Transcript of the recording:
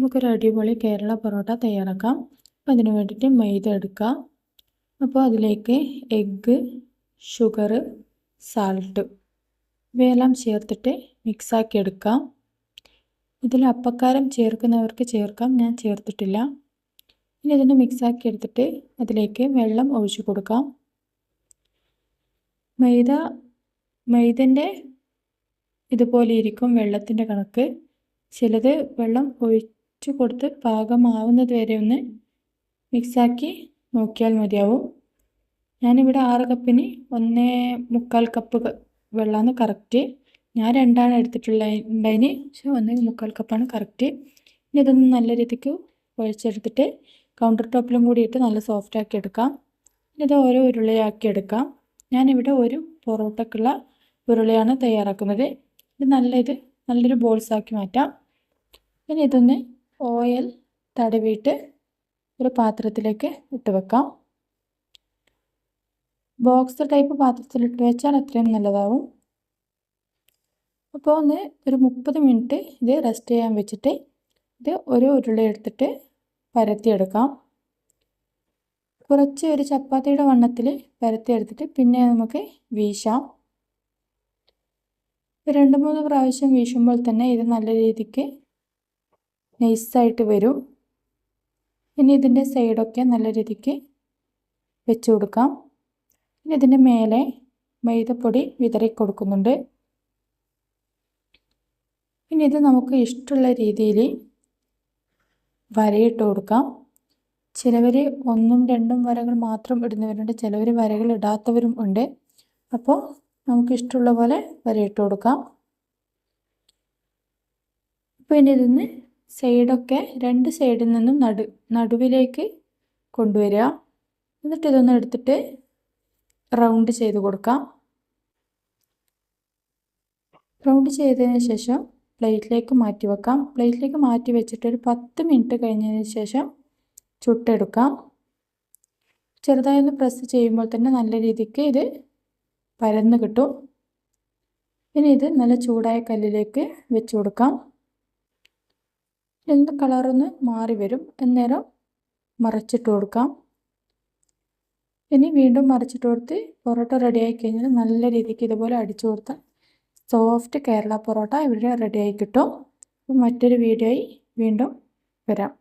നമുക്കൊരു അടിപൊളി കേരള പൊറോട്ട തയ്യാറാക്കാം. അപ്പോൾ അതിന് വേണ്ടിയിട്ട് മൈദ എടുക്കാം. അപ്പോൾ അതിലേക്ക് എഗ്ഗ്, ഷുഗർ, സാൾട്ട് ഇവയെല്ലാം ചേർത്തിട്ട് മിക്സാക്കി എടുക്കാം. ഇതിൽ അപ്പക്കാരം ചേർക്കുന്നവർക്ക് ചേർക്കാം, ഞാൻ ചേർത്തിട്ടില്ല. ഇനി ഇതിനെ മിക്സാക്കി എടുത്തിട്ട് അതിലേക്ക് വെള്ളം ഒഴിച്ചു കൊടുക്കാം. മൈദൻ്റെ ഇതുപോലെ ഇരിക്കും വെള്ളത്തിൻ്റെ കണക്ക്. ചിലത് വെള്ളം ഒഴിച്ചു കൊടുത്ത് പാകമാവുന്നത് വരെ ഒന്ന് മിക്സാക്കി നോക്കിയാൽ മതിയാവും. ഞാനിവിടെ 6 കപ്പിന് 1.25 കപ്പ് വെള്ളമാണ് കറക്റ്റ്. ഞാൻ 2 എടുത്തിട്ടുള്ളതിന്, പക്ഷേ 1.25 കപ്പാണ് കറക്റ്റ്. ഇനി ഇതൊന്ന് നല്ല രീതിക്ക് കുഴച്ചെടുത്തിട്ട് കൗണ്ടർ ടോപ്പിലും കൂടി ഇട്ട് നല്ല സോഫ്റ്റാക്കി എടുക്കാം. ഇനി ഇത് ഓരോ ഉരുളയാക്കി എടുക്കാം. ഞാനിവിടെ ഒരു പൊറോട്ടക്കുള്ള ഉരുളയാണ് തയ്യാറാക്കുന്നത്. ഇത് നല്ലൊരു ബോൾസാക്കി മാറ്റാം. ഇനി ഇതൊന്ന് ഓയിൽ തടവിയിട്ട് ഒരു പാത്രത്തിലേക്ക് ഇട്ട് വെക്കാം. ബോക്സ് ടൈപ്പ് പാത്രത്തിലിട്ട് വെച്ചാൽ അത്രയും നല്ലതാവും. അപ്പോൾ ഒരു 30 മിനിറ്റ് ഇത് റെസ്റ്റ് ചെയ്യാൻ വെച്ചിട്ട് ഇത് ഒരു ഉരുള എടുത്തിട്ട് പരത്തിയെടുക്കാം. കുറച്ച് ഒരു ചപ്പാത്തിയുടെ വണ്ണത്തിൽ പരത്തിയെടുത്തിട്ട് പിന്നെ നമുക്ക് വീശാം. 2-3 പ്രാവശ്യം വീശുമ്പോൾ തന്നെ ഇത് നല്ല രീതിക്ക് നൈസായിട്ട് വരും. ഇനി ഇതിൻ്റെ സൈഡൊക്കെ നല്ല രീതിക്ക് വെച്ച് കൊടുക്കാം. ഇനി ഇതിൻ്റെ മേലെ മൈദപ്പൊടി വിതറി കൊടുക്കുന്നുണ്ട്. ഇനി ഇത് നമുക്ക് ഇഷ്ടമുള്ള രീതിയിൽ വരയിട്ട് കൊടുക്കാം. ചിലവർ 1-2 വരകൾ മാത്രം ഇടുന്നവരുണ്ട്, ചിലവർ വരകൾ ഇടാത്തവരും ഉണ്ട്. അപ്പോൾ നമുക്ക് ഇഷ്ടമുള്ള പോലെ വരയിട്ട് കൊടുക്കാം. അപ്പോൾ ഇനി ഇതിന് സൈഡൊക്കെ 2 സൈഡിൽ നിന്നും നടുവിലേക്ക് കൊണ്ടുവരിക. എന്നിട്ട് ഇതൊന്ന് എടുത്തിട്ട് റൗണ്ട് ചെയ്ത് കൊടുക്കാം. റൗണ്ട് ചെയ്തതിന് ശേഷം പ്ലേറ്റിലേക്ക് മാറ്റി വെക്കാം. പ്ലേറ്റിലേക്ക് മാറ്റി വെച്ചിട്ട് ഒരു 10 മിനിറ്റ് കഴിഞ്ഞതിന് ശേഷം ചുട്ടെടുക്കാം. ചെറുതായി ഒന്ന് പ്രസ് ചെയ്യുമ്പോൾ തന്നെ നല്ല രീതിക്ക് ഇത് പരന്ന് കിട്ടും. ഇനി ഇത് നല്ല ചൂടായ കല്ലിലേക്ക് വെച്ച് കൊടുക്കാം. ഇതിൻ്റെ കളറൊന്ന് മാറി വരും. അന്നേരം മറിച്ചിട്ട് കൊടുക്കാം. ഇനി വീണ്ടും മറിച്ചിട്ട് കൊടുത്ത് പൊറോട്ട റെഡിയായി കഴിഞ്ഞാൽ നല്ല രീതിക്ക് ഇതുപോലെ അടിച്ചു കൊടുത്താൽ സോഫ്റ്റ് കേരള പൊറോട്ട ഇവിടെ റെഡിയായി കിട്ടും. മറ്റൊരു വീഡിയോയിൽ വീണ്ടും വരാം.